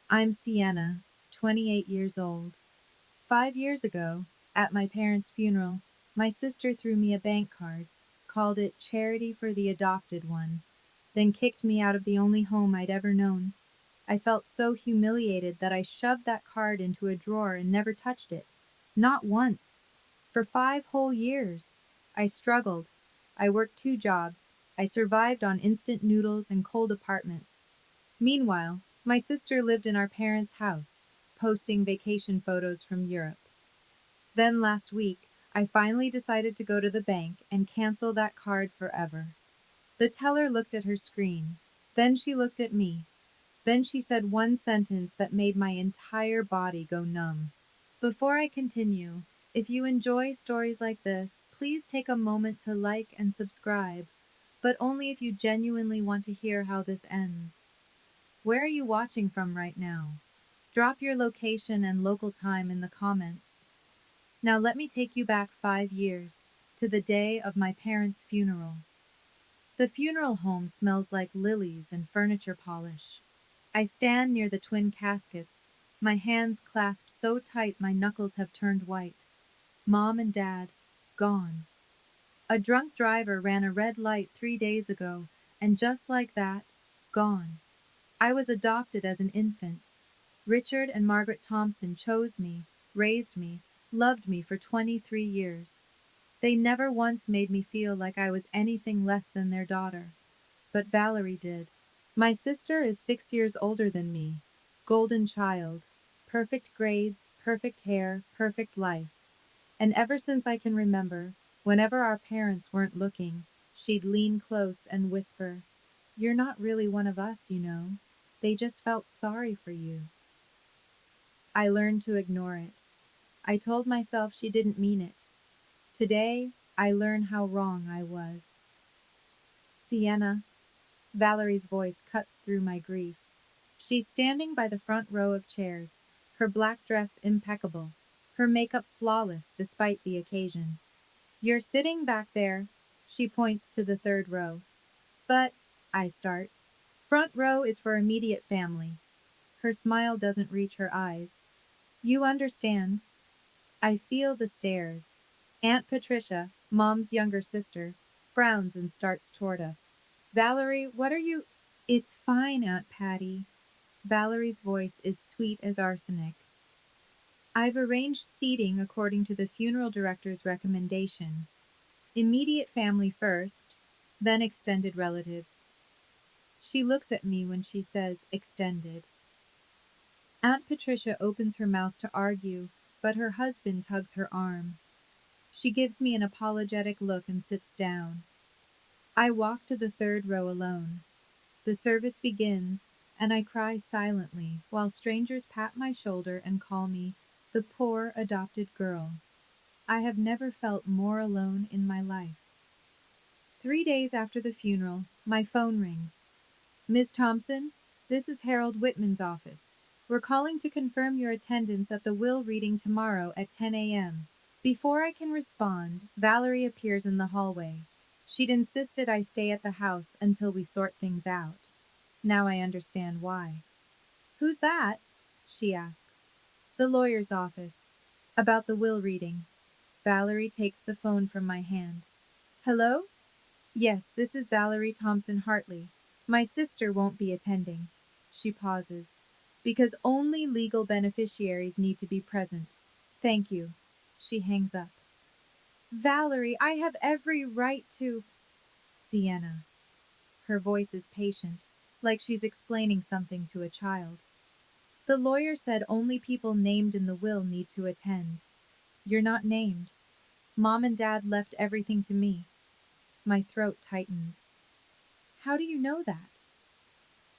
I'm Sienna, 28 years old. 5 years ago, at my parents' funeral, my sister threw me a bank card, called it Charity for the Adopted One, then kicked me out of the only home I'd ever known. I felt so humiliated that I shoved that card into a drawer and never touched it. Not once. For 5 whole years. I struggled. I worked 2 jobs. I survived on instant noodles and cold apartments. Meanwhile, my sister lived in our parents' house, posting vacation photos from Europe. Then last week, I finally decided to go to the bank and cancel that card forever. The teller looked at her screen. Then she looked at me. Then she said one sentence that made my entire body go numb. Before I continue, if you enjoy stories like this, please take a moment to like and subscribe, but only if you genuinely want to hear how this ends. Where are you watching from right now? Drop your location and local time in the comments. Now let me take you back 5 years, to the day of my parents' funeral. The funeral home smells like lilies and furniture polish. I stand near the twin caskets, my hands clasped so tight my knuckles have turned white. Mom and Dad, gone. A drunk driver ran a red light 3 days ago, and just like that, gone. I was adopted as an infant. Richard and Margaret Thompson chose me, raised me, loved me for 23 years. They never once made me feel like I was anything less than their daughter. But Valerie did. My sister is 6 years older than me. Golden child. Perfect grades, perfect hair, perfect life. And ever since I can remember, whenever our parents weren't looking, she'd lean close and whisper, "You're not really one of us, you know. They just felt sorry for you." I learned to ignore it. I told myself she didn't mean it. Today, I learn how wrong I was. Sienna, Valerie's voice cuts through my grief. She's standing by the front row of chairs, her black dress impeccable, her makeup flawless despite the occasion. "You're sitting back there," she points to the third row. "But," I start. "Front row is for immediate family." Her smile doesn't reach her eyes. "You understand." I feel the stares. Aunt Patricia, Mom's younger sister, frowns and starts toward us. "Valerie, what are you—" "It's fine, Aunt Patty." Valerie's voice is sweet as arsenic. "I've arranged seating according to the funeral director's recommendation. Immediate family first, then extended relatives." She looks at me when she says extended. Aunt Patricia opens her mouth to argue, but her husband tugs her arm. She gives me an apologetic look and sits down. I walk to the third row alone. The service begins, and I cry silently while strangers pat my shoulder and call me the poor adopted girl. I have never felt more alone in my life. 3 days after the funeral, my phone rings. "Miss Thompson, this is Harold Whitman's office. We're calling to confirm your attendance at the will reading tomorrow at 10 a.m. Before I can respond, Valerie appears in the hallway. She'd insisted I stay at the house until we sort things out. Now I understand why. "Who's that?" she asks. "The lawyer's office. About the will reading." Valerie takes the phone from my hand. "Hello? Yes, this is Valerie Thompson Hartley. My sister won't be attending." She pauses. "Because only legal beneficiaries need to be present. Thank you." She hangs up. "Valerie, I have every right to—" "Sienna." Her voice is patient, like she's explaining something to a child. "The lawyer said only people named in the will need to attend. You're not named. Mom and Dad left everything to me." My throat tightens. "How do you know that?"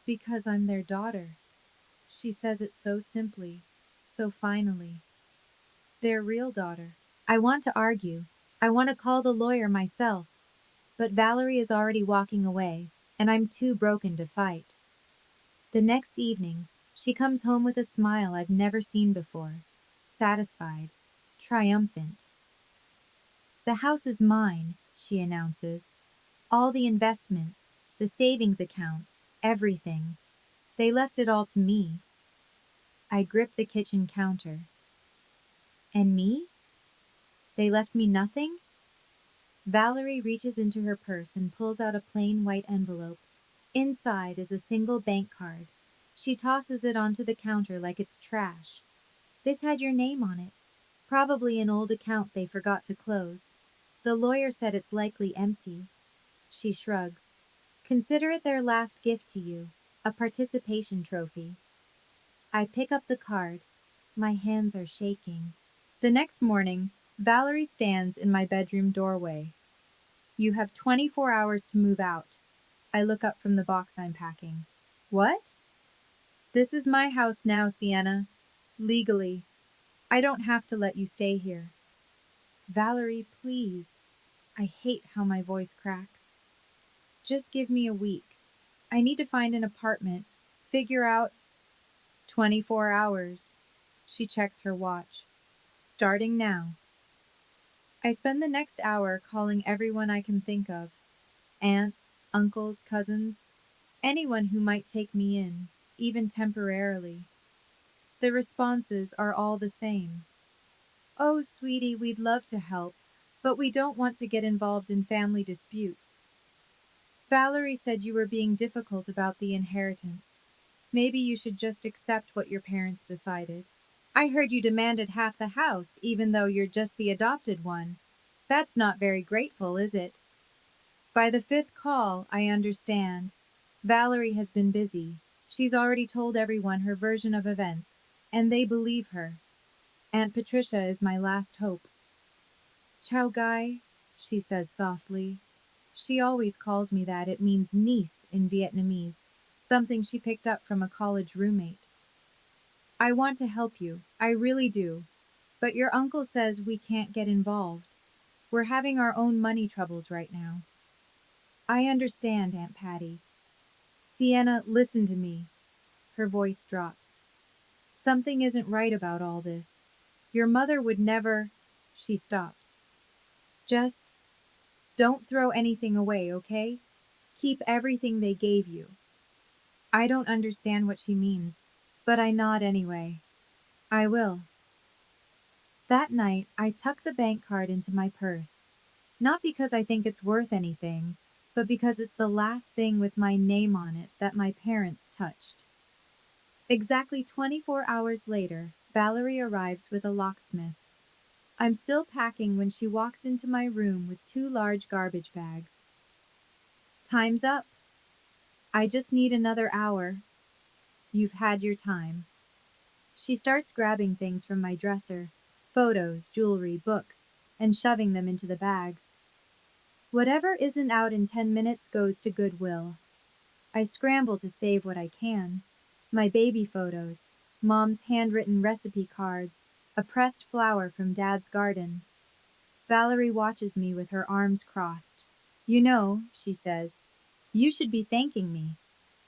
"Because I'm their daughter." She says it so simply, so finally. Their real daughter. I want to argue. I want to call the lawyer myself. But Valerie is already walking away, and I'm too broken to fight. The next evening, she comes home with a smile I've never seen before. Satisfied. Triumphant. "The house is mine," she announces. "All the investments, the savings accounts, everything. They left it all to me." I grip the kitchen counter. And me? They left me nothing? Valerie reaches into her purse and pulls out a plain white envelope. Inside is a single bank card. She tosses it onto the counter like it's trash. This had your name on it. Probably an old account they forgot to close. The lawyer said it's likely empty. She shrugs. Consider it their last gift to you, a participation trophy. I pick up the card. My hands are shaking. The next morning, Valerie stands in my bedroom doorway. You have 24 hours to move out. I look up from the box I'm packing. What? This is my house now, Sienna. Legally. I don't have to let you stay here. Valerie, please. I hate how my voice cracks. Just give me a week. I need to find an apartment. Figure out 24 hours. She checks her watch. Starting now. I spend the next hour calling everyone I can think of. Aunts, uncles, cousins, anyone who might take me in, even temporarily. The responses are all the same. Oh, sweetie, we'd love to help, but we don't want to get involved in family disputes. Valerie said you were being difficult about the inheritance. Maybe you should just accept what your parents decided. I heard you demanded half the house, even though you're just the adopted one. That's not very grateful, is it? By the fifth call, I understand. Valerie has been busy. She's already told everyone her version of events, and they believe her. Aunt Patricia is my last hope. Ciao, Guy, she says softly. She always calls me that. It means niece in Vietnamese, something she picked up from a college roommate. I want to help you, I really do. But your uncle says we can't get involved. We're having our own money troubles right now. I understand, Aunt Patty. Sienna, listen to me. Her voice drops. Something isn't right about all this. Your mother would never. She stops. Just don't throw anything away, okay? Keep everything they gave you. I don't understand what she means, but I nod anyway. I will. That night, I tuck the bank card into my purse. Not because I think it's worth anything, but because it's the last thing with my name on it that my parents touched. Exactly 24 hours later, Valerie arrives with a locksmith. I'm still packing when she walks into my room with two large garbage bags. Time's up. I just need another hour. You've had your time. She starts grabbing things from my dresser, photos, jewelry, books, and shoving them into the bags. Whatever isn't out in 10 minutes goes to Goodwill. I scramble to save what I can. My baby photos, Mom's handwritten recipe cards, a pressed flower from Dad's garden. Valerie watches me with her arms crossed. You know, she says, you should be thanking me.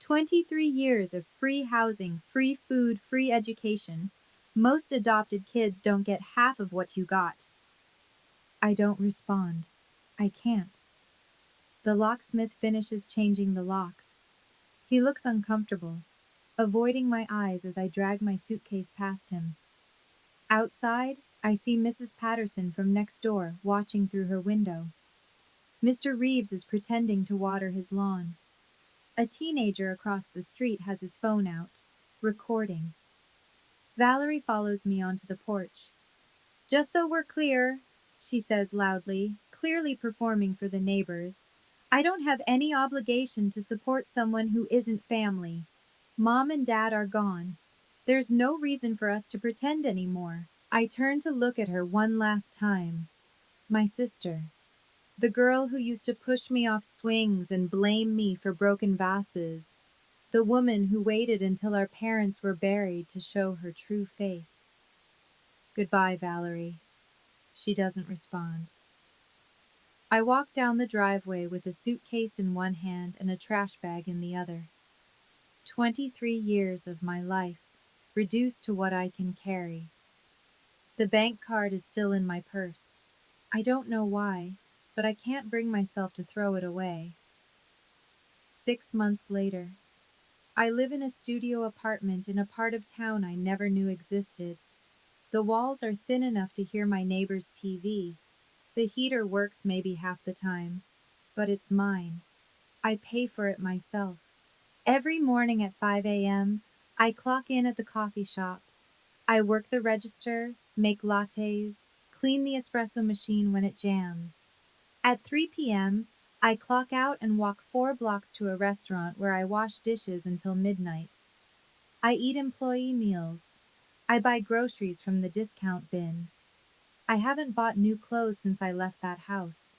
23 years of free housing, free food, free education. Most adopted kids don't get half of what you got. I don't respond. I can't. The locksmith finishes changing the locks. He looks uncomfortable, avoiding my eyes as I drag my suitcase past him. Outside, I see Mrs. Patterson from next door watching through her window. Mr. Reeves is pretending to water his lawn. A teenager across the street has his phone out, recording. Valerie follows me onto the porch. Just so we're clear, she says loudly, clearly performing for the neighbors, I don't have any obligation to support someone who isn't family. Mom and Dad are gone. There's no reason for us to pretend anymore. I turn to look at her one last time. My sister. The girl who used to push me off swings and blame me for broken vases. The woman who waited until our parents were buried to show her true face. Goodbye, Valerie. She doesn't respond. I walk down the driveway with a suitcase in one hand and a trash bag in the other. 23 years of my life, reduced to what I can carry. The bank card is still in my purse. I don't know why, but I can't bring myself to throw it away. 6 months later, I live in a studio apartment in a part of town I never knew existed. The walls are thin enough to hear my neighbor's TV. The heater works maybe half the time, but it's mine. I pay for it myself. Every morning at 5 a.m., I clock in at the coffee shop. I work the register, make lattes, clean the espresso machine when it jams. At 3 p.m., I clock out and walk 4 blocks to a restaurant where I wash dishes until midnight. I eat employee meals. I buy groceries from the discount bin. I haven't bought new clothes since I left that house.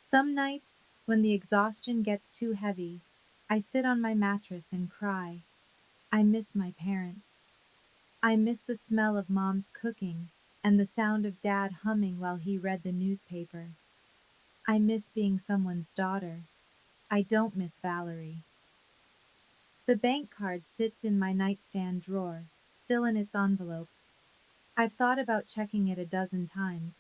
Some nights, when the exhaustion gets too heavy, I sit on my mattress and cry. I miss my parents. I miss the smell of Mom's cooking and the sound of Dad humming while he read the newspaper. I miss being someone's daughter. I don't miss Valerie. The bank card sits in my nightstand drawer, still in its envelope. I've thought about checking it a dozen times.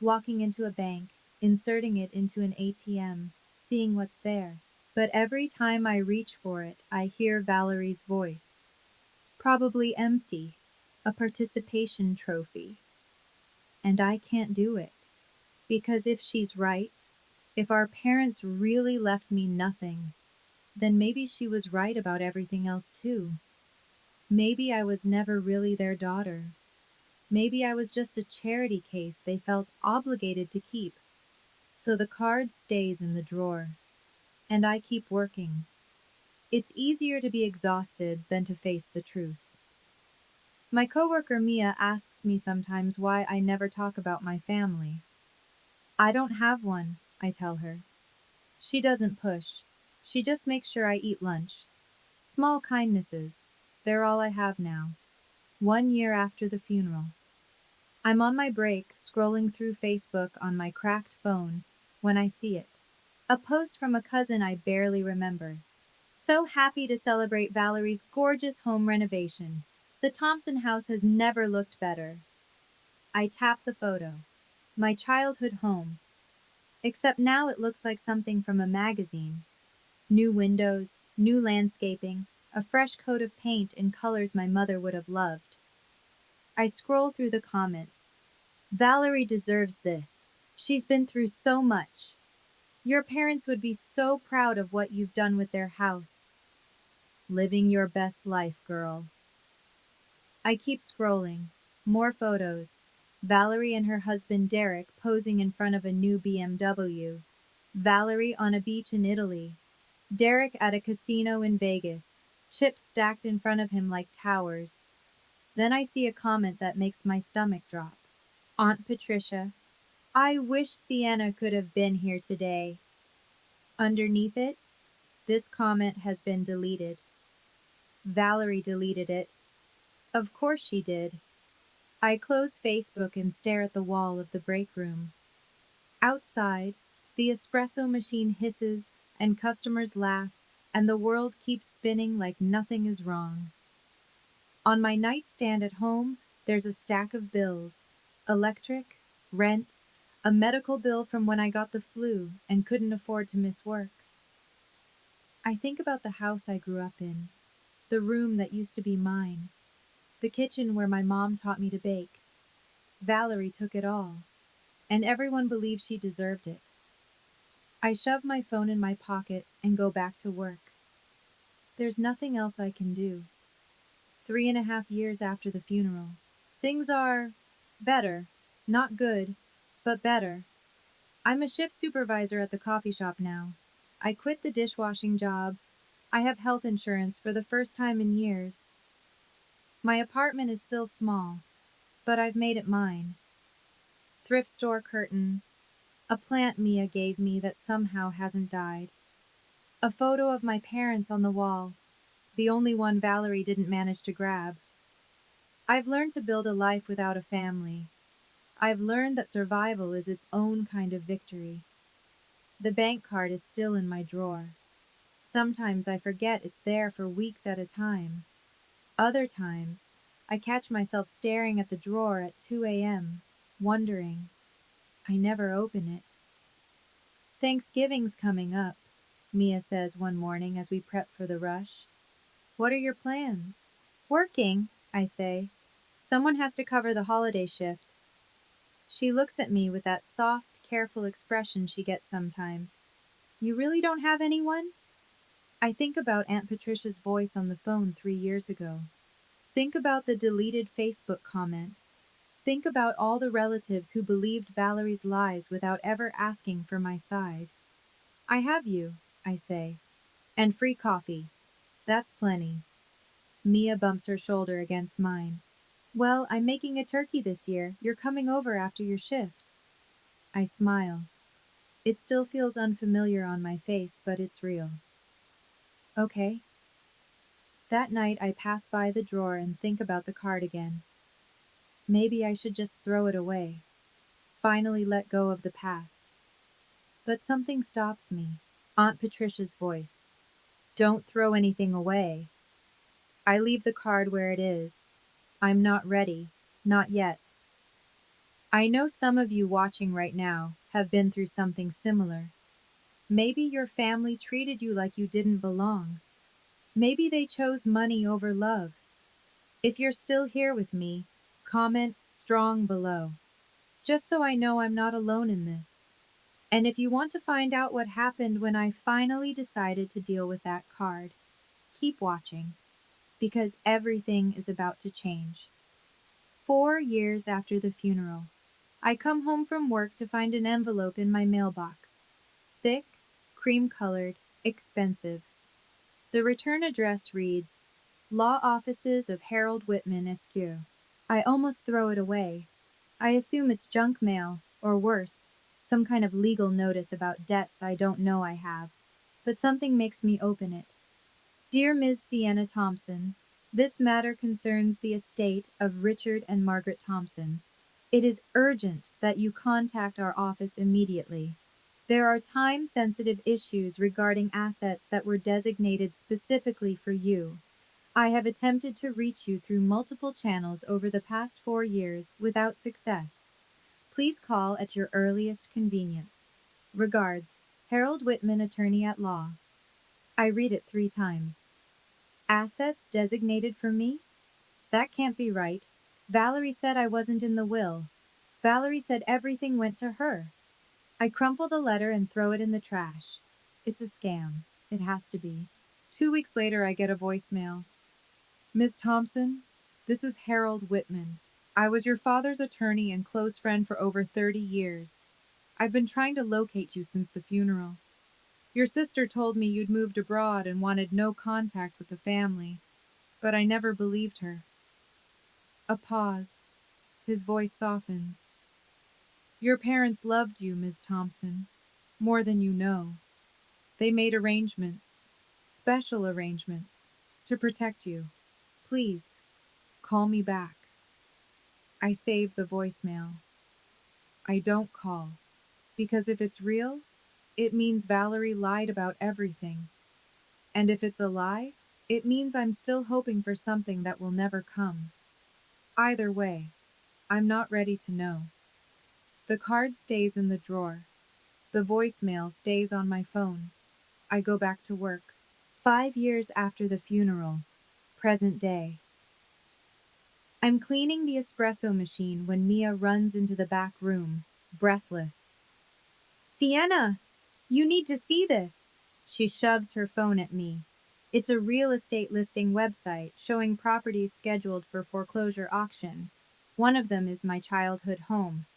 Walking into a bank, inserting it into an ATM, seeing what's there. But every time I reach for it, I hear Valerie's voice. Probably empty. A participation trophy. And I can't do it. Because if she's right, if our parents really left me nothing, then maybe she was right about everything else too. Maybe I was never really their daughter. Maybe I was just a charity case they felt obligated to keep. So the card stays in the drawer. And I keep working. It's easier to be exhausted than to face the truth. My coworker Mia asks me sometimes why I never talk about my family. I don't have one, I tell her. She doesn't push. She just makes sure I eat lunch. Small kindnesses. They're all I have now. 1 year after the funeral. I'm on my break, scrolling through Facebook on my cracked phone, when I see it. A post from a cousin I barely remember. So happy to celebrate Valerie's gorgeous home renovation. The Thompson house has never looked better. I tap the photo. My childhood home. Except now it looks like something from a magazine. New windows, new landscaping, a fresh coat of paint in colors my mother would have loved. I scroll through the comments. Valerie deserves this. She's been through so much. Your parents would be so proud of what you've done with their house. Living your best life, girl. I keep scrolling. More photos. Valerie and her husband Derek posing in front of a new BMW. Valerie on a beach in Italy. Derek at a casino in Vegas. Chips stacked in front of him like towers. Then I see a comment that makes my stomach drop. Aunt Patricia. I wish Sienna could have been here today. Underneath it, this comment has been deleted. Valerie deleted it. Of course she did. I close Facebook and stare at the wall of the break room. Outside, the espresso machine hisses and customers laugh, and the world keeps spinning like nothing is wrong. On my nightstand at home, there's a stack of bills. Electric, rent, a medical bill from when I got the flu and couldn't afford to miss work. I think about the house I grew up in, the room that used to be mine, the kitchen where my mom taught me to bake. Valerie took it all, and everyone believed she deserved it. I shove my phone in my pocket and go back to work. There's nothing else I can do. 3.5 years after the funeral. Things are better. Not good, but better. I'm a shift supervisor at the coffee shop now. I quit the dishwashing job. I have health insurance for the first time in years. My apartment is still small, but I've made it mine. Thrift store curtains, a plant Mia gave me that somehow hasn't died, a photo of my parents on the wall, the only one Valerie didn't manage to grab. I've learned to build a life without a family. I've learned that survival is its own kind of victory. The bank card is still in my drawer. Sometimes I forget it's there for weeks at a time. Other times, I catch myself staring at the drawer at 2 a.m., wondering. I never open it. Thanksgiving's coming up, Mia says one morning as we prep for the rush. What are your plans? Working, I say. Someone has to cover the holiday shift. She looks at me with that soft, careful expression she gets sometimes. You really don't have anyone? I think about Aunt Patricia's voice on the phone 3 years ago. Think about the deleted Facebook comment. Think about all the relatives who believed Valerie's lies without ever asking for my side. I have you, I say. And free coffee. That's plenty. Mia bumps her shoulder against mine. Well, I'm making a turkey this year. You're coming over after your shift. I smile. It still feels unfamiliar on my face, but it's real. Okay. That night I pass by the drawer and think about the card again. Maybe I should just throw it away. Finally let go of the past. But something stops me. Aunt Patricia's voice. Don't throw anything away. I leave the card where it is. I'm not ready. Not yet. I know some of you watching right now have been through something similar. Maybe your family treated you like you didn't belong. Maybe they chose money over love. If you're still here with me, comment strong below, just so I know I'm not alone in this. And if you want to find out what happened when I finally decided to deal with that card, keep watching, because everything is about to change. 4 years after the funeral, I come home from work to find an envelope in my mailbox. Thick, cream-colored, expensive. The return address reads, Law Offices of Harold Whitman, Esq. I almost throw it away. I assume it's junk mail, or worse, some kind of legal notice about debts I don't know I have. But something makes me open it. Dear Ms. Sienna Thompson, this matter concerns the estate of Richard and Margaret Thompson. It is urgent that you contact our office immediately. There are time-sensitive issues regarding assets that were designated specifically for you. I have attempted to reach you through multiple channels over the past 4 years without success. Please call at your earliest convenience. Regards, Harold Whitman, Attorney at Law. I read it 3 times. Assets designated for me? That can't be right. Valerie said I wasn't in the will. Valerie said everything went to her. I crumple the letter and throw it in the trash. It's a scam. It has to be. 2 weeks later, I get a voicemail. Miss Thompson, this is Harold Whitman. I was your father's attorney and close friend for over 30 years. I've been trying to locate you since the funeral. Your sister told me you'd moved abroad and wanted no contact with the family, but I never believed her. A pause. His voice softens. Your parents loved you, Miss Thompson, more than you know. They made arrangements, special arrangements, to protect you. Please, call me back. I save the voicemail. I don't call, because if it's real, it means Valerie lied about everything. And if it's a lie, it means I'm still hoping for something that will never come. Either way, I'm not ready to know. The card stays in the drawer. The voicemail stays on my phone. I go back to work. 5 years after the funeral, present day. I'm cleaning the espresso machine when Mia runs into the back room, breathless. Sienna, you need to see this. She shoves her phone at me. It's a real estate listing website showing properties scheduled for foreclosure auction. One of them is my childhood home.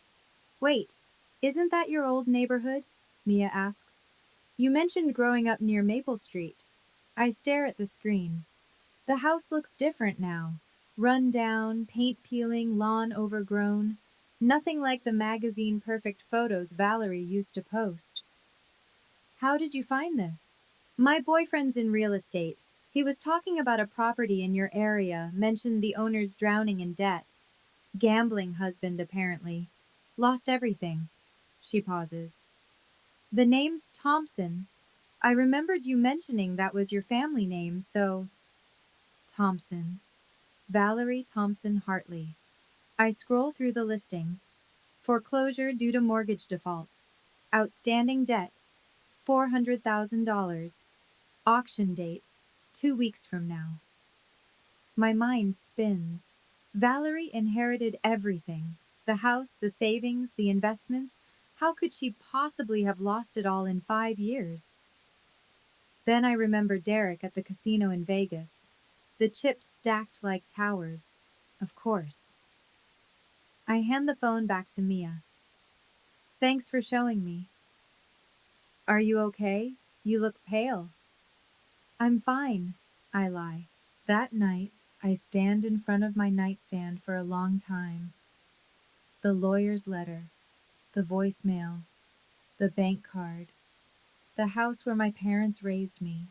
Wait, isn't that your old neighborhood? Mia asks. You mentioned growing up near Maple Street. I stare at the screen. The house looks different now. Run down, paint peeling, lawn overgrown. Nothing like the magazine perfect photos Valerie used to post. How did you find this? My boyfriend's in real estate. He was talking about a property in your area, mentioned the owner's drowning in debt. Gambling husband, apparently. Lost everything. She pauses. The name's Thompson. I remembered you mentioning that was your family name, so... Thompson. Valerie Thompson Hartley. I scroll through the listing. Foreclosure due to mortgage default. Outstanding debt, $400,000. Auction date, 2 weeks from now. My mind spins. Valerie inherited everything. The house, the savings, the investments. How could she possibly have lost it all in 5 years? Then I remember Derek at the casino in Vegas. The chips stacked like towers. Of course. I hand the phone back to Mia. Thanks for showing me. Are you okay? You look pale. I'm fine, I lie. That night, I stand in front of my nightstand for a long time. The lawyer's letter, the voicemail, the bank card, the house where my parents raised me,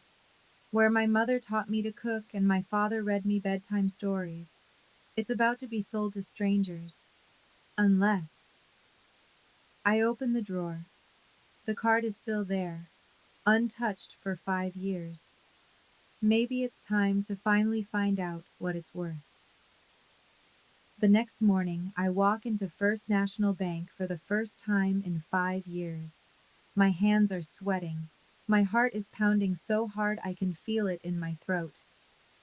where my mother taught me to cook and my father read me bedtime stories. It's about to be sold to strangers. Unless. I open the drawer. The card is still there, untouched for 5 years. Maybe it's time to finally find out what it's worth. The next morning, I walk into First National Bank for the first time in 5 years. My hands are sweating. My heart is pounding so hard I can feel it in my throat.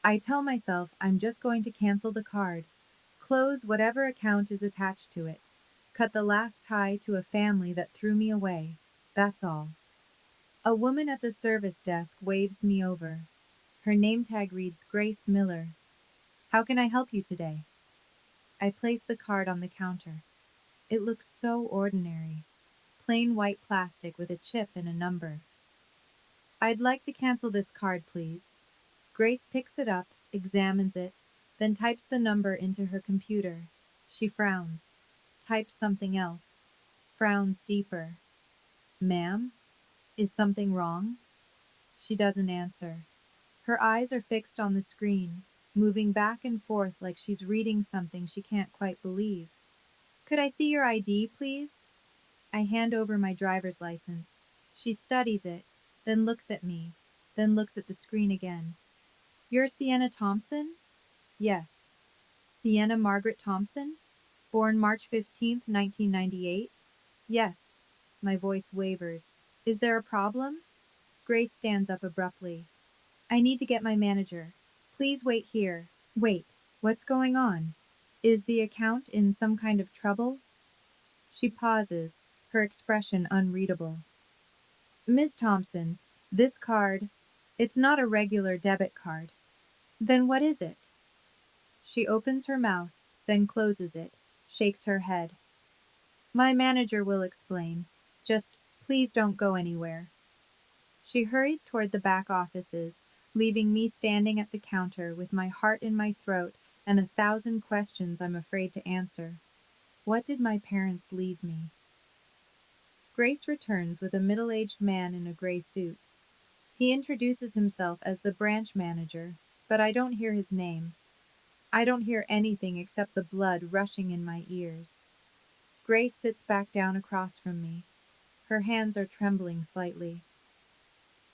I tell myself I'm just going to cancel the card, close whatever account is attached to it, cut the last tie to a family that threw me away. That's all. A woman at the service desk waves me over. Her name tag reads Grace Miller. How can I help you today? I place the card on the counter. It looks so ordinary. Plain white plastic with a chip and a number. I'd like to cancel this card, please. Grace picks it up, examines it, then types the number into her computer. She frowns, types something else, frowns deeper. Ma'am? Is something wrong? She doesn't answer. Her eyes are fixed on the screen, moving back and forth like she's reading something she can't quite believe. Could I see your ID, please? I hand over my driver's license. She studies it, then looks at me, then looks at the screen again. You're Sienna Thompson? Yes. Sienna Margaret Thompson? Born March 15th, 1998? Yes. My voice wavers. Is there a problem? Grace stands up abruptly. I need to get my manager. Please wait here. Wait. What's going on? Is the account in some kind of trouble? She pauses, her expression unreadable. Ms. Thompson, this card, it's not a regular debit card. Then what is it? She opens her mouth, then closes it, shakes her head. My manager will explain. Just please don't go anywhere. She hurries toward the back offices, leaving me standing at the counter with my heart in my throat and 1,000 questions I'm afraid to answer. What did my parents leave me? Grace returns with a middle-aged man in a gray suit. He introduces himself as the branch manager, but I don't hear his name. I don't hear anything except the blood rushing in my ears. Grace sits back down across from me. Her hands are trembling slightly.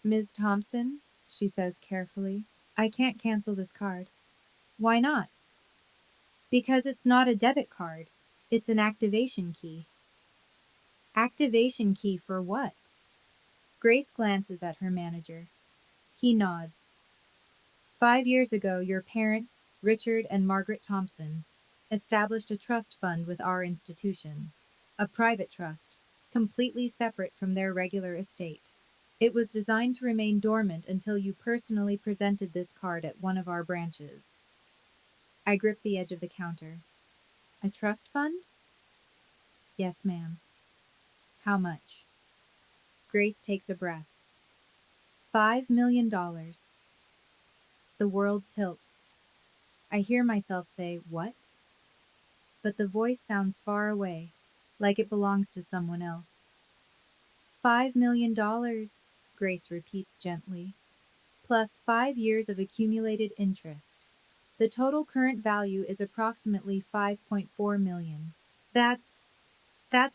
Ms. Thompson, she says carefully, I can't cancel this card. Why not? Because it's not a debit card. It's an activation key. Activation key for what? Grace glances at her manager. He nods. 5 years ago, your parents, Richard and Margaret Thompson, established a trust fund with our institution, a private trust, completely separate from their regular estate. It was designed to remain dormant until you personally presented this card at one of our branches. I grip the edge of the counter. A trust fund? Yes, ma'am. How much? Grace takes a breath. $5 million. The world tilts. I hear myself say, what? But the voice sounds far away, like it belongs to someone else. $5 million, Grace repeats gently, plus 5 years of accumulated interest. The total current value is approximately 5.4 million. That's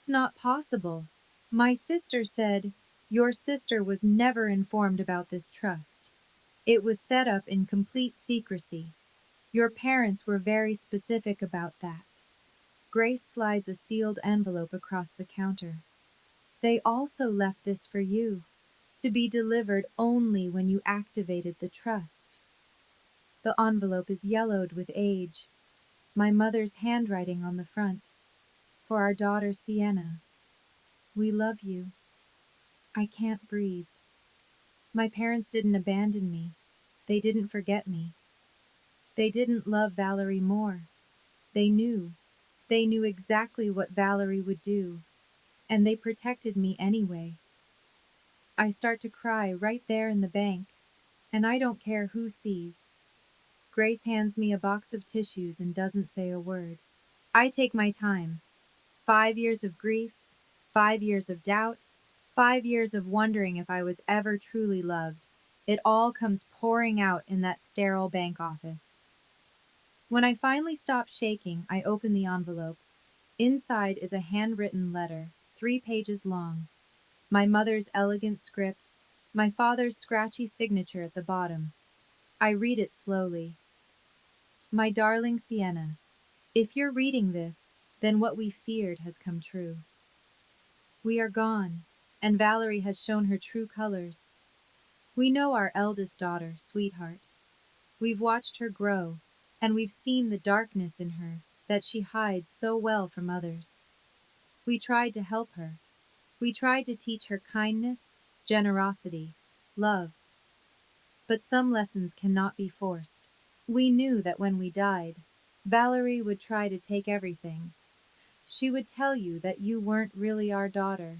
not possible. My sister said, your sister was never informed about this trust. It was set up in complete secrecy. Your parents were very specific about that. Grace slides a sealed envelope across the counter. They also left this for you, to be delivered only when you activated the trust. The envelope is yellowed with age. My mother's handwriting on the front. For our daughter Sienna. We love you. I can't breathe. My parents didn't abandon me. They didn't forget me. They didn't love Valerie more. They knew. They knew exactly what Valerie would do. And they protected me anyway. I start to cry right there in the bank. And I don't care who sees. Grace hands me a box of tissues and doesn't say a word. I take my time. 5 years of grief, 5 years of doubt, 5 years of wondering if I was ever truly loved. It all comes pouring out in that sterile bank office. When I finally stop shaking, I open the envelope. Inside is a handwritten letter, 3 pages long. My mother's elegant script, my father's scratchy signature at the bottom. I read it slowly. My darling Sienna, if you're reading this, then what we feared has come true. We are gone, and Valerie has shown her true colors. We know our eldest daughter, sweetheart. We've watched her grow, and we've seen the darkness in her that she hides so well from others. We tried to help her. We tried to teach her kindness, generosity, love. But some lessons cannot be forced. We knew that when we died, Valerie would try to take everything. She would tell you that you weren't really our daughter.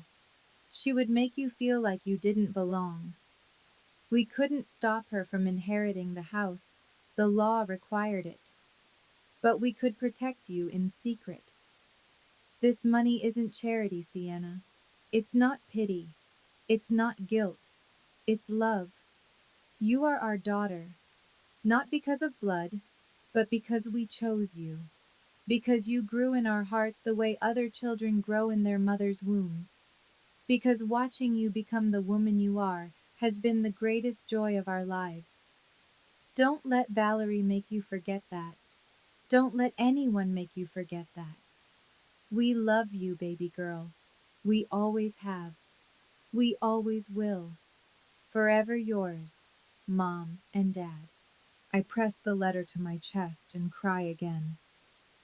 She would make you feel like you didn't belong. We couldn't stop her from inheriting the house. The law required it. But we could protect you in secret. This money isn't charity, Sienna. It's not pity. It's not guilt. It's love. You are our daughter, not because of blood, but because we chose you. Because you grew in our hearts the way other children grow in their mother's wombs. Because watching you become the woman you are has been the greatest joy of our lives. Don't let Valerie make you forget that. Don't let anyone make you forget that. We love you, baby girl. We always have. We always will. Forever yours, Mom and Dad. I press the letter to my chest and cry again.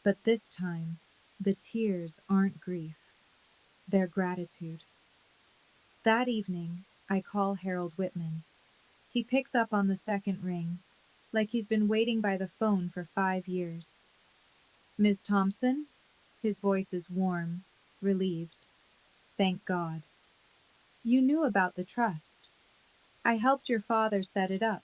But this time, the tears aren't grief. They're gratitude. That evening, I call Harold Whitman. He picks up on the second ring, like he's been waiting by the phone for 5 years. Miss Thompson? His voice is warm, relieved. Thank God. You knew about the trust. I helped your father set it up.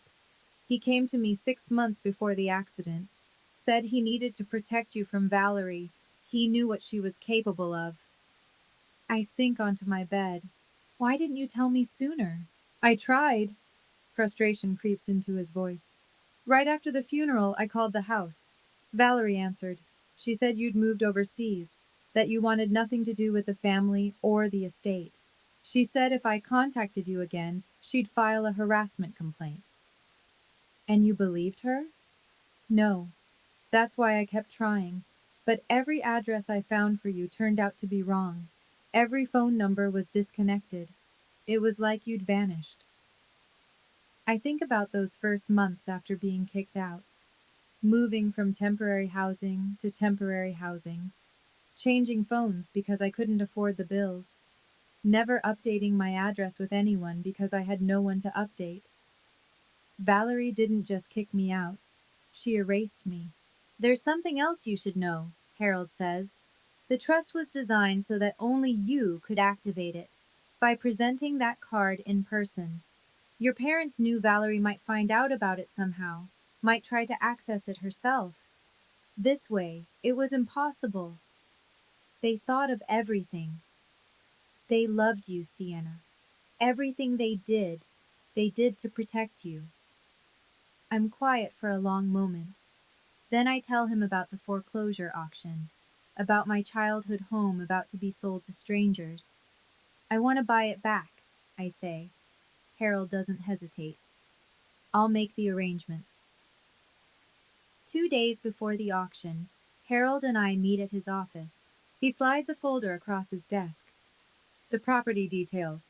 He came to me 6 months before the accident, said he needed to protect you from Valerie. He knew what she was capable of. I sink onto my bed. Why didn't you tell me sooner? I tried. Frustration creeps into his voice. Right after the funeral, I called the house. Valerie answered. She said you'd moved overseas, that you wanted nothing to do with the family or the estate. She said if I contacted you again, she'd file a harassment complaint. And you believed her? No. That's why I kept trying. But every address I found for you turned out to be wrong. Every phone number was disconnected. It was like you'd vanished. I think about those first months after being kicked out, moving from temporary housing to temporary housing, changing phones because I couldn't afford the bills, never updating my address with anyone because I had no one to update. Valerie didn't just kick me out, she erased me. There's something else you should know, Harold says. The trust was designed so that only you could activate it, by presenting that card in person. Your parents knew Valerie might find out about it somehow, might try to access it herself. This way, it was impossible. They thought of everything. They loved you, Sienna. Everything they did to protect you. I'm quiet for a long moment. Then I tell him about the foreclosure auction, about my childhood home about to be sold to strangers. I want to buy it back, I say. Harold doesn't hesitate. I'll make the arrangements. 2 days before the auction, Harold and I meet at his office. He slides a folder across his desk. The property details.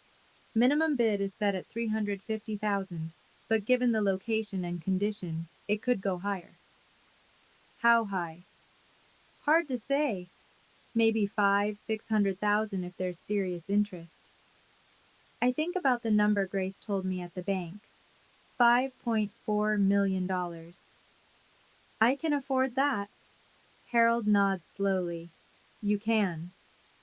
Minimum bid is set at $350,000, but given the location and condition, It could go higher. How high? Hard to say. Maybe 600,000 if there's serious interest. I think about the number Grace told me at the bank. $5.4 million. I can afford that. Harold nods slowly. You can.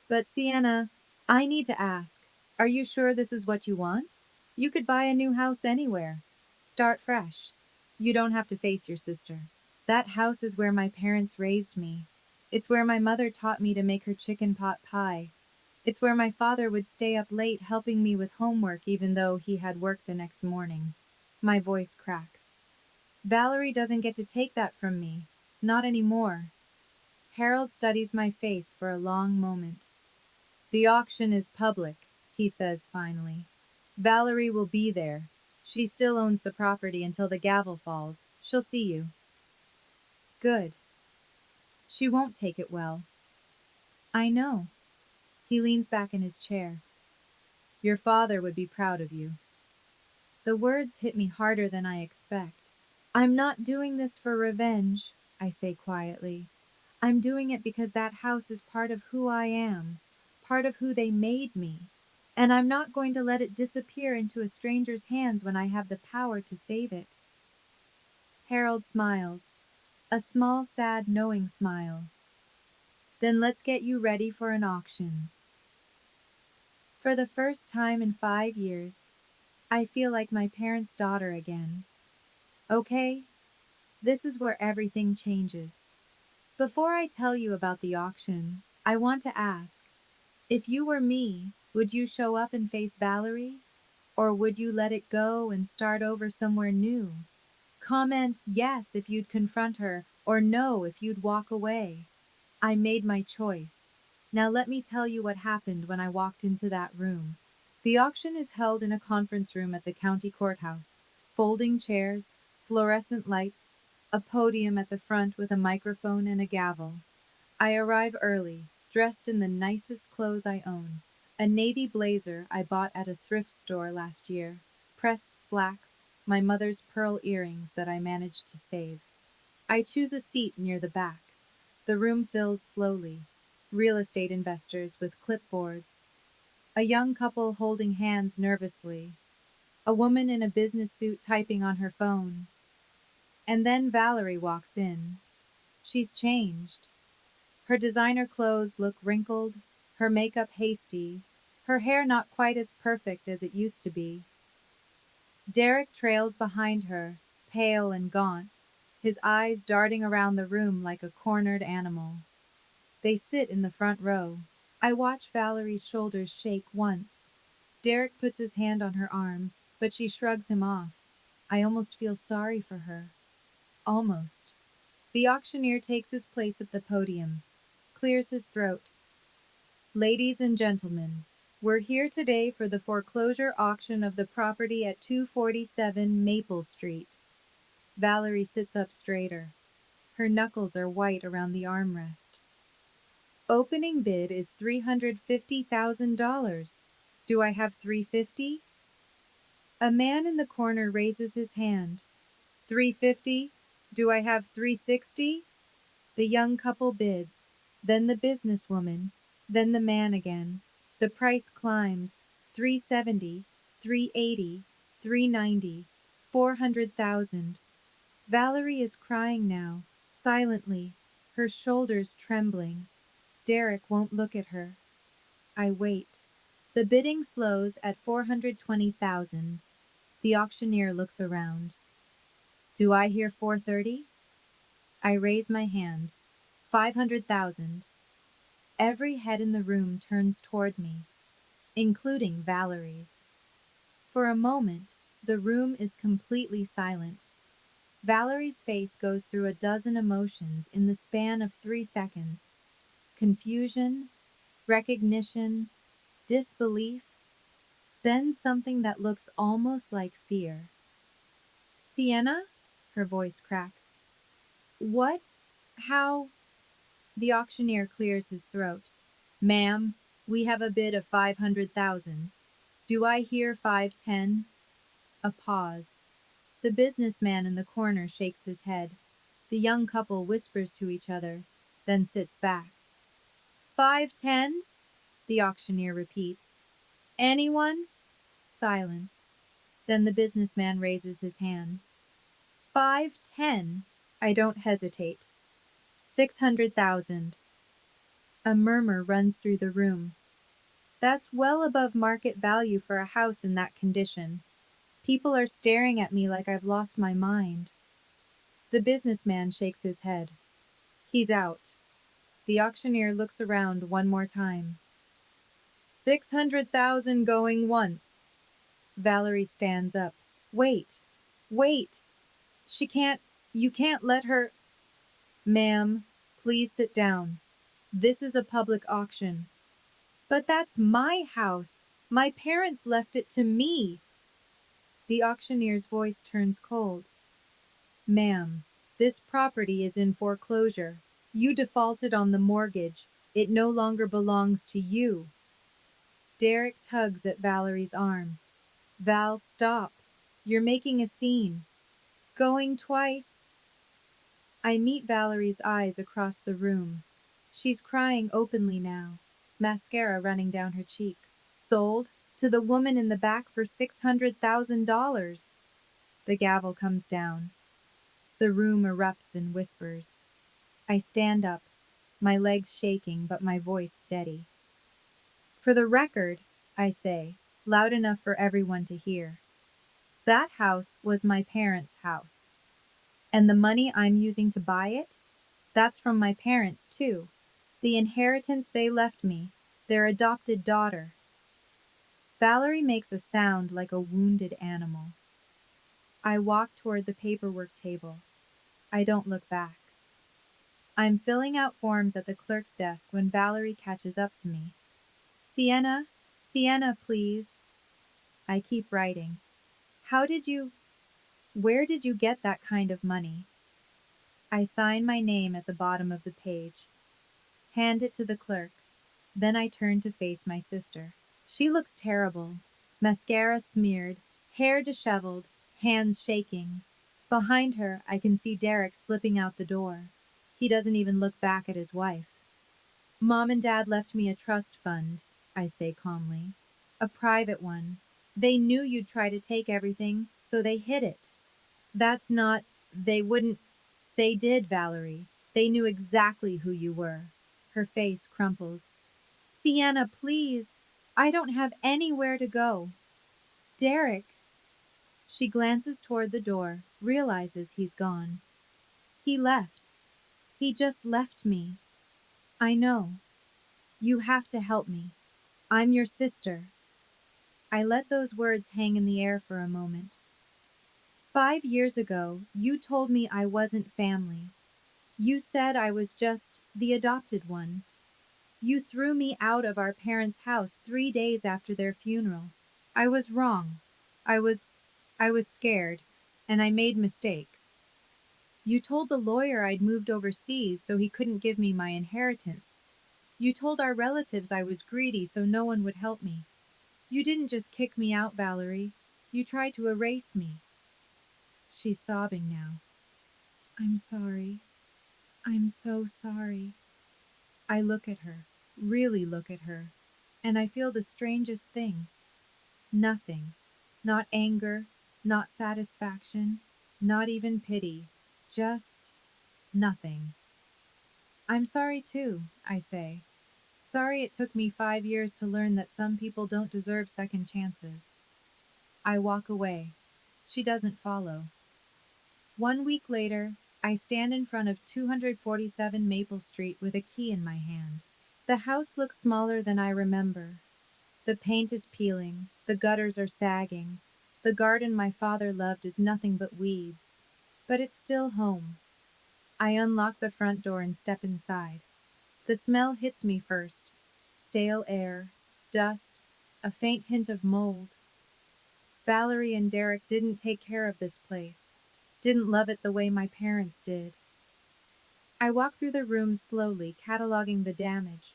But Sienna, I need to ask, are you sure this is what you want? You could buy a new house anywhere. Start fresh. You don't have to face your sister. That house is where my parents raised me. It's where my mother taught me to make her chicken pot pie. It's where my father would stay up late helping me with homework even though he had work the next morning. My voice cracks. Valerie doesn't get to take that from me. Not anymore. Harold studies my face for a long moment. The auction is public, he says finally. Valerie will be there. She still owns the property until the gavel falls. She'll see you. Good. She won't take it well. I know. He leans back in his chair. Your father would be proud of you. The words hit me harder than I expect. I'm not doing this for revenge, I say quietly. I'm doing it because that house is part of who I am, part of who they made me, and I'm not going to let it disappear into a stranger's hands when I have the power to save it. Harold smiles, a small, sad, knowing smile. Then let's get you ready for an auction. For the first time in 5 years, I feel like my parents' daughter again. Okay, this is where everything changes. Before I tell you about the auction, I want to ask, if you were me, would you show up and face Valerie? Or would you let it go and start over somewhere new? Comment yes if you'd confront her, or no if you'd walk away. I made my choice. Now let me tell you what happened when I walked into that room. The auction is held in a conference room at the county courthouse. Folding chairs, fluorescent lights, a podium at the front with a microphone and a gavel. I arrive early, dressed in the nicest clothes I own. A navy blazer I bought at a thrift store last year, pressed slacks, my mother's pearl earrings that I managed to save. I choose a seat near the back. The room fills slowly. Real estate investors with clipboards. A young couple holding hands nervously. A woman in a business suit typing on her phone. And then Valerie walks in. She's changed. Her designer clothes look wrinkled, her makeup hasty, her hair not quite as perfect as it used to be. Derek trails behind her, pale and gaunt, his eyes darting around the room like a cornered animal. They sit in the front row. I watch Valerie's shoulders shake once. Derek puts his hand on her arm, but she shrugs him off. I almost feel sorry for her. Almost. The auctioneer takes his place at the podium, clears his throat. Ladies and gentlemen, we're here today for the foreclosure auction of the property at 247 Maple Street. Valerie sits up straighter. Her knuckles are white around the armrest. Opening bid is $350,000. Do I have 350? A man in the corner raises his hand. 350? Do I have 360? The young couple bids, then the businesswoman, then the man again. The price climbs, 370, 380, 390, 400,000. Valerie is crying now, silently, her shoulders trembling. Derek won't look at her. I wait. The bidding slows at 420,000. The auctioneer looks around. Do I hear 430? I raise my hand. 500,000. Every head in the room turns toward me, including Valerie's. For a moment, the room is completely silent. Valerie's face goes through a dozen emotions in the span of 3 seconds. Confusion, recognition, disbelief, then something that looks almost like fear. Sienna? Her voice cracks. What? How? The auctioneer clears his throat. Ma'am, we have a bid of 500,000. Do I hear 510? A pause. The businessman in the corner shakes his head. The young couple whispers to each other, then sits back. 510? The auctioneer repeats. Anyone? Silence. Then the businessman raises his hand. 510? I don't hesitate. 600,000. A murmur runs through the room. That's well above market value for a house in that condition. People are staring at me like I've lost my mind. The businessman shakes his head. He's out. The auctioneer looks around one more time. 600,000 going once. Valerie stands up. Wait. Wait. She can't. You can't let her. Ma'am, please sit down. This is a public auction. But that's my house. My parents left it to me. The auctioneer's voice turns cold. Ma'am, this property is in foreclosure. You defaulted on the mortgage. It no longer belongs to you. Derek tugs at Valerie's arm. Val, stop. You're making a scene. Going twice. I meet Valerie's eyes across the room. She's crying openly now, mascara running down her cheeks. Sold to the woman in the back for $600,000. The gavel comes down. The room erupts in whispers. I stand up, my legs shaking but my voice steady. For the record, I say, loud enough for everyone to hear. That house was my parents' house. And the money I'm using to buy it? That's from my parents, too. The inheritance they left me, their adopted daughter. Valerie makes a sound like a wounded animal. I walk toward the paperwork table. I don't look back. I'm filling out forms at the clerk's desk when Valerie catches up to me. Sienna, Sienna, please. I keep writing. Where did you get that kind of money? I sign my name at the bottom of the page. Hand it to the clerk. Then I turn to face my sister. She looks terrible. Mascara smeared, hair disheveled, hands shaking. Behind her, I can see Derek slipping out the door. He doesn't even look back at his wife. Mom and Dad left me a trust fund, I say calmly. A private one. They knew you'd try to take everything, so they hid it. That's not, they wouldn't, they did, Valerie. They knew exactly who you were. Her face crumples. Sienna, please. I don't have anywhere to go. Derek. She glances toward the door, realizes he's gone. He left. He just left me. I know. You have to help me. I'm your sister. I let those words hang in the air for a moment. 5 years ago, you told me I wasn't family. You said I was just the adopted one. You threw me out of our parents' house 3 days after their funeral. I was wrong. I was I was scared, and I made mistakes. You told the lawyer I'd moved overseas so he couldn't give me my inheritance. You told our relatives I was greedy so no one would help me. You didn't just kick me out, Valerie. You tried to erase me. She's sobbing now. I'm sorry. I'm so sorry. I look at her, really look at her, and I feel the strangest thing. Nothing. Not anger, not satisfaction, not even pity. Just nothing. I'm sorry too, I say. Sorry it took me 5 years to learn that some people don't deserve second chances. I walk away. She doesn't follow. 1 week later, I stand in front of 247 Maple Street with a key in my hand. The house looks smaller than I remember. The paint is peeling, the gutters are sagging. The garden my father loved is nothing but weeds. But it's still home. I unlock the front door and step inside. The smell hits me first. Stale air, dust, a faint hint of mold. Valerie and Derek didn't take care of this place. Didn't love it the way my parents did. I walk through the room slowly, cataloging the damage.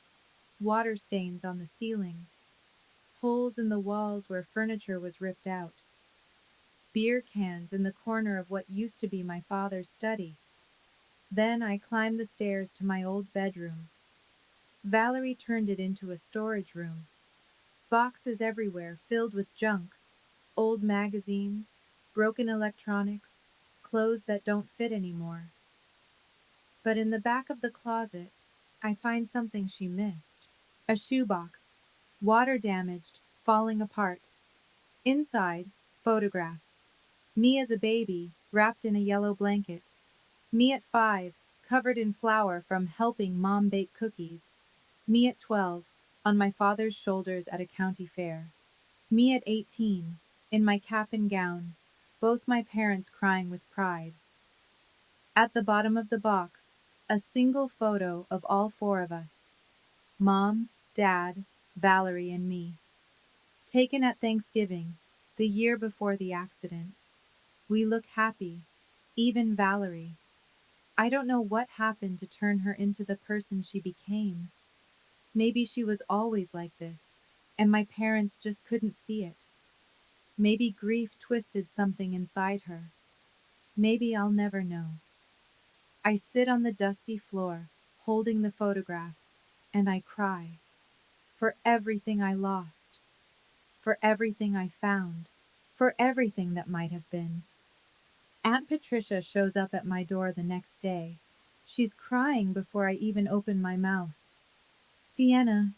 Water stains on the ceiling. Holes in the walls where furniture was ripped out. beer cans in the corner of what used to be my father's study. Then I climbed the stairs to my old bedroom. Valerie turned it into a storage room. Boxes everywhere filled with junk, old magazines, broken electronics, clothes that don't fit anymore. But in the back of the closet, I find something she missed. A shoebox, water damaged, falling apart. Inside, photographs. Me as a baby, wrapped in a yellow blanket. Me at 5, covered in flour from helping mom bake cookies. Me at 12, on my father's shoulders at a county fair. Me at 18, in my cap and gown, both my parents crying with pride. At the bottom of the box, a single photo of all four of us. Mom, Dad, Valerie, and me. Taken at Thanksgiving, the year before the accident. We look happy, even Valerie. I don't know what happened to turn her into the person she became. Maybe she was always like this, and my parents just couldn't see it. Maybe grief twisted something inside her. Maybe I'll never know. I sit on the dusty floor, holding the photographs, and I cry. For everything I lost. For everything I found. For everything that might have been. Aunt Patricia shows up at my door the next day. She's crying before I even open my mouth. Sienna,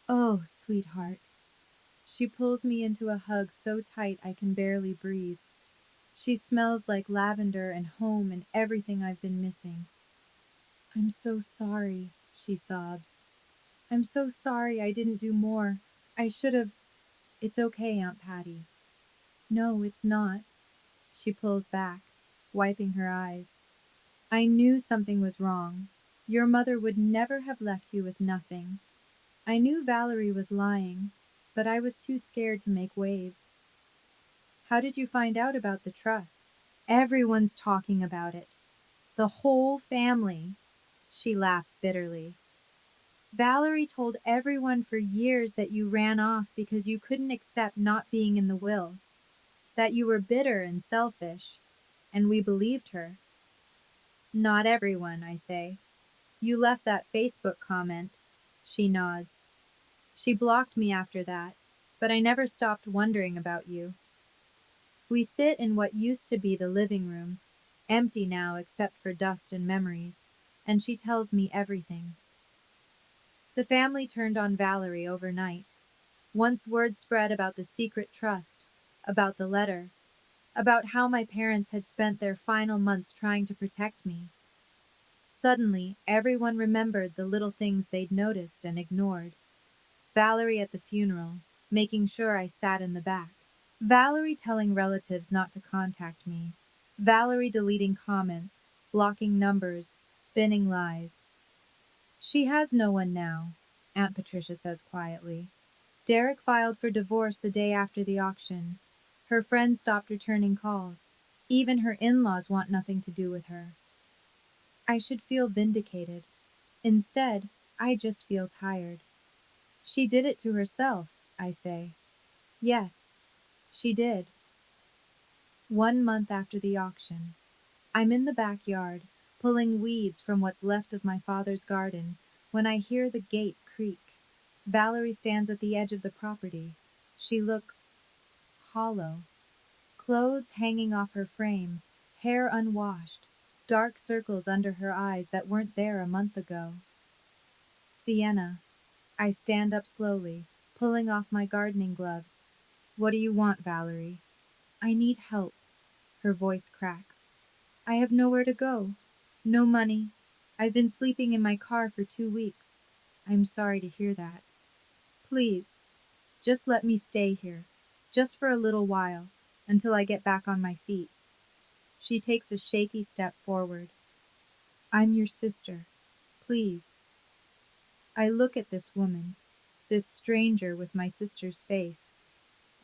oh, sweetheart. She pulls me into a hug so tight I can barely breathe. She smells like lavender and home and everything I've been missing. I'm so sorry, she sobs. I'm so sorry I didn't do more. I should have. It's okay, Aunt Patty. No, it's not. She pulls back, wiping her eyes. I knew something was wrong. Your mother would never have left you with nothing. I knew Valerie was lying, but I was too scared to make waves. How did you find out about the trust? Everyone's talking about it. The whole family. She laughs bitterly. Valerie told everyone for years that you ran off because you couldn't accept not being in the will, that you were bitter and selfish, and we believed her. Not everyone, I say. You left that Facebook comment. She nods. She blocked me after that, but I never stopped wondering about you. We sit in what used to be the living room, empty now except for dust and memories, and she tells me everything. The family turned on Valerie overnight. Once word spread about the secret trust, about the letter, about how my parents had spent their final months trying to protect me. Suddenly, everyone remembered the little things they'd noticed and ignored. Valerie at the funeral, making sure I sat in the back. Valerie telling relatives not to contact me. Valerie deleting comments, blocking numbers, spinning lies. She has no one now, Aunt Patricia says quietly. Derek filed for divorce the day after the auction. Her friends stopped returning calls. Even her in-laws want nothing to do with her. I should feel vindicated. Instead, I just feel tired. She did it to herself, I say. Yes, she did. 1 month after the auction, I'm in the backyard, pulling weeds from what's left of my father's garden, when I hear the gate creak. Valerie stands at the edge of the property. She looks hollow. Clothes hanging off her frame, hair unwashed, dark circles under her eyes that weren't there a month ago. Sienna. I stand up slowly, pulling off my gardening gloves. What do you want, Valerie? I need help. Her voice cracks. I have nowhere to go. No money. I've been sleeping in my car for 2 weeks. I'm sorry to hear that. Please, just let me stay here, just for a little while, until I get back on my feet. She takes a shaky step forward. I'm your sister. Please. I look at this woman, this stranger with my sister's face,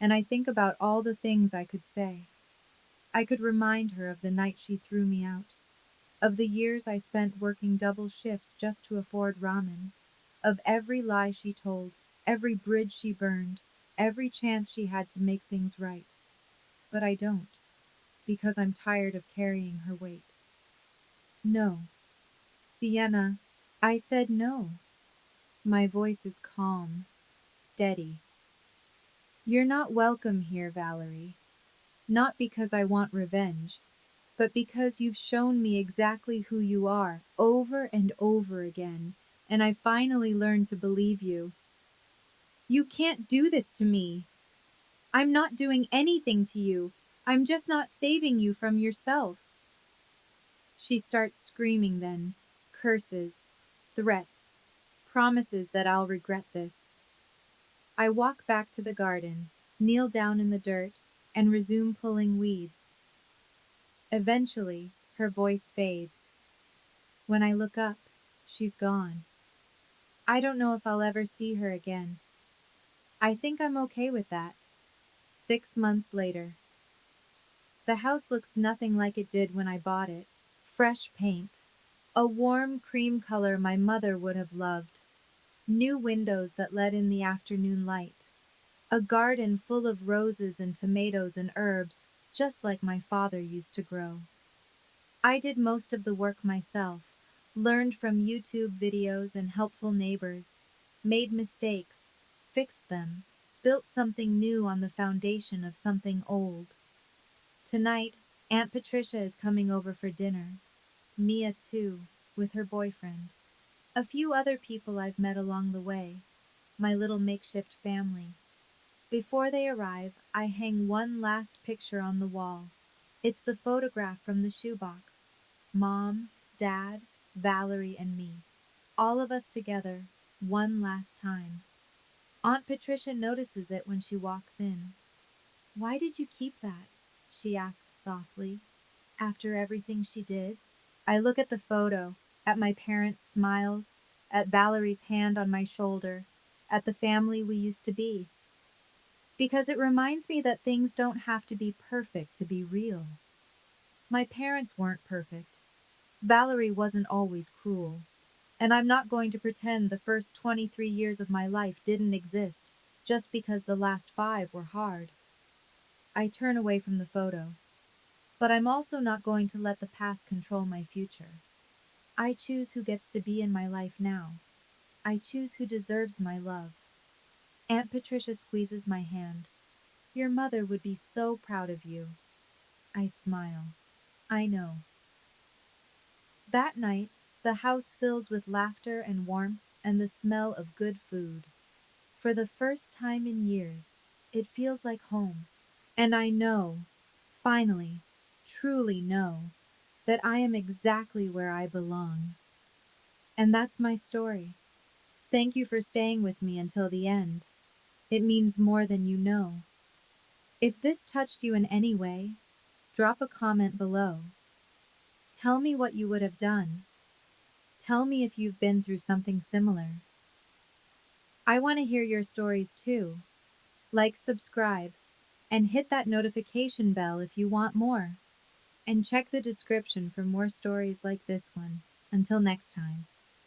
and I think about all the things I could say. I could remind her of the night she threw me out, of the years I spent working double shifts just to afford ramen, of every lie she told, every bridge she burned, every chance she had to make things right. But I don't. because I'm tired of carrying her weight. No, Sienna, I said no. My voice is calm, steady. You're not welcome here, Valerie. Not because I want revenge, but because you've shown me exactly who you are over and over again, and I finally learned to believe you. You can't do this to me. I'm not doing anything to you. I'm just not saving you from yourself. She starts screaming then, curses, threats, promises that I'll regret this. I walk back to the garden, kneel down in the dirt, and resume pulling weeds. Eventually, her voice fades. When I look up, she's gone. I don't know if I'll ever see her again. I think I'm okay with that. 6 months later. The house looks nothing like it did when I bought it. Fresh paint. A warm cream color my mother would have loved. New windows that let in the afternoon light. A garden full of roses and tomatoes and herbs, just like my father used to grow. I did most of the work myself, learned from YouTube videos and helpful neighbors, made mistakes, fixed them, built something new on the foundation of something old. Tonight, Aunt Patricia is coming over for dinner. Mia, too, with her boyfriend. A few other people I've met along the way. My little makeshift family. Before they arrive, I hang one last picture on the wall. It's the photograph from the shoebox. Mom, Dad, Valerie, and me. All of us together, one last time. Aunt Patricia notices it when she walks in. Why did you keep that? She asks softly. After everything she did? I look at the photo, at my parents' smiles, at Valerie's hand on my shoulder, at the family we used to be. Because it reminds me that things don't have to be perfect to be real. My parents weren't perfect. Valerie wasn't always cruel. And I'm not going to pretend the first 23 years of my life didn't exist just because the last 5 were hard. I turn away from the photo. But I'm also not going to let the past control my future. I choose who gets to be in my life now. I choose who deserves my love. Aunt Patricia squeezes my hand. Your mother would be so proud of you. I smile. I know. That night, the house fills with laughter and warmth and the smell of good food. For the first time in years, it feels like home. And I know, finally, truly know, that I am exactly where I belong. And that's my story. Thank you for staying with me until the end. It means more than you know. If this touched you in any way, drop a comment below. Tell me what you would have done. Tell me if you've been through something similar. I want to hear your stories too. Like, subscribe, and hit that notification bell if you want more. And check the description for more stories like this one. Until next time.